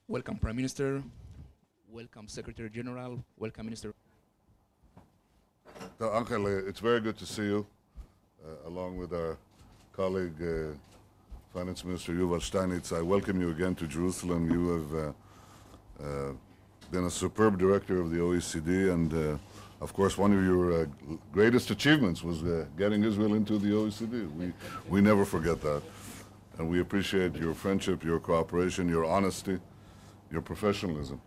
Welcome, Prime Minister. Welcome, Secretary General. Welcome, Minister. So, Angel, it's very good to see you, along with our colleague, Finance Minister Yuval Steinitz. I welcome you again to Jerusalem. You have been a superb director of the OECD, and of course, one of your greatest achievements was getting Israel into the OECD. We never forget that. And we appreciate your friendship, your cooperation, your honesty, your professionalism.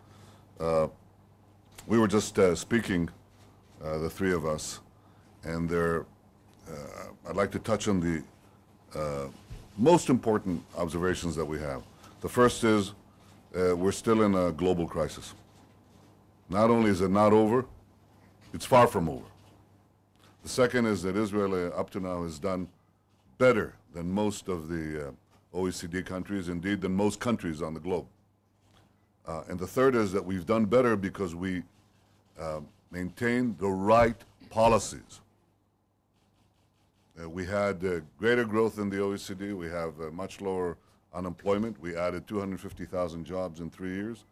We were just speaking, the three of us, and I'd like to touch on the most important observations that we have. The first is we're still in a global crisis. Not only is it not over, it's far from over. The second is that Israel, up to now, has done better than most of the OECD countries, indeed than most countries on the globe. And the third is that we've done better because we maintained the right policies. We had greater growth in the OECD. We have much lower unemployment. We added 250,000 jobs in 3 years.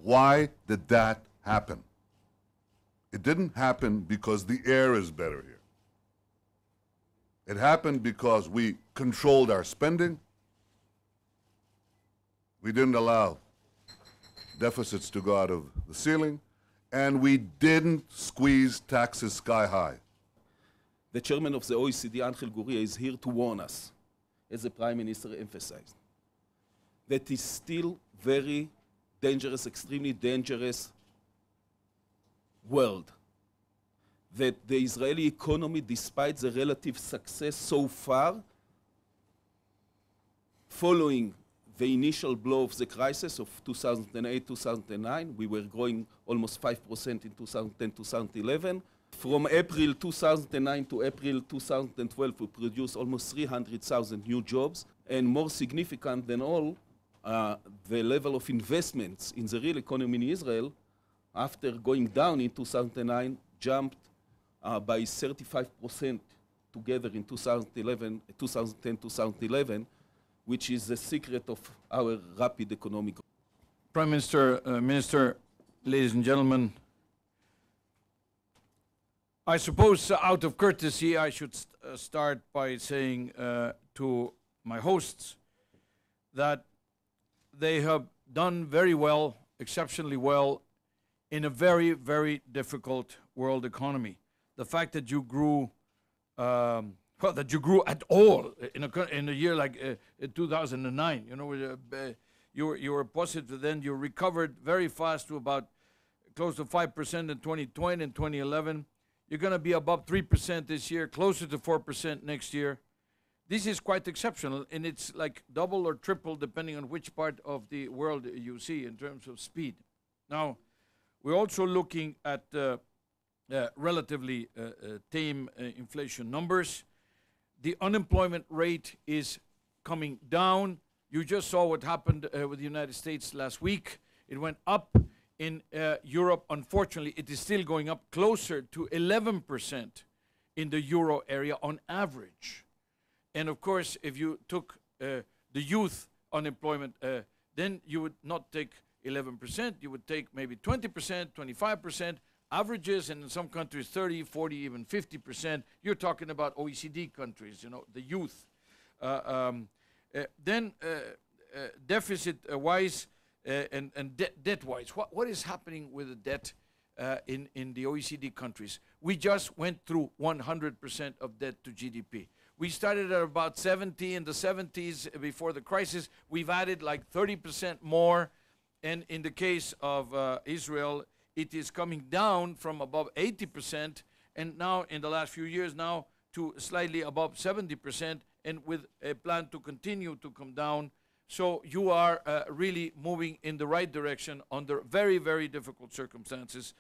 Why did that happen? It didn't happen because the air is better here. It happened because we controlled our spending. We didn't allow deficits to go out of the ceiling, and we didn't squeeze taxes sky high. The chairman of the OECD, Gurria, is here to warn us, as the Prime Minister emphasized, that is still very dangerous, extremely dangerous world. That the Israeli economy, despite the relative success so far, following the initial blow of the crisis of 2008-2009, we were growing almost 5% in 2010-2011. From April 2009 to April 2012, we produced almost 300,000 new jobs. And more significant than all, the level of investments in the real economy in Israel, after going down in 2009, jumped by 35% together in 2010-2011, which is the secret of our rapid economic growth. Prime Minister, Minister, ladies and gentlemen, I suppose out of courtesy I should start by saying to my hosts that they have done very well, exceptionally well, in a very, very difficult world economy. The fact that you grew well, that you grew at all in a year like 2009. You know, you were positive then. You recovered very fast to about close to 5% in 2020 and 2011. You're going to be above 3% this year, closer to 4% next year. This is quite exceptional, and it's like double or triple depending on which part of the world you see in terms of speed. Now, we're also looking at relatively tame inflation numbers. The unemployment rate is coming down. You just saw what happened with the United States last week. It went up. In Europe, unfortunately, it is still going up closer to 11% in the euro area on average. And of course, if you took the youth unemployment, then you would not take 11%. You would take maybe 20%, 25%. Averages, and in some countries 30, 40, even 50%. You're talking about OECD countries, you know, the youth. Then deficit-wise and debt-wise, what is happening with the debt in the OECD countries? We just went through 100% of debt to GDP. We started at about 70 in the 70s before the crisis. We've added like 30% more. And in the case of Israel, it is coming down from above 80%, and now in the last few years now to slightly above 70%, and with a plan to continue to come down. So you are really moving in the right direction under very, very difficult circumstances.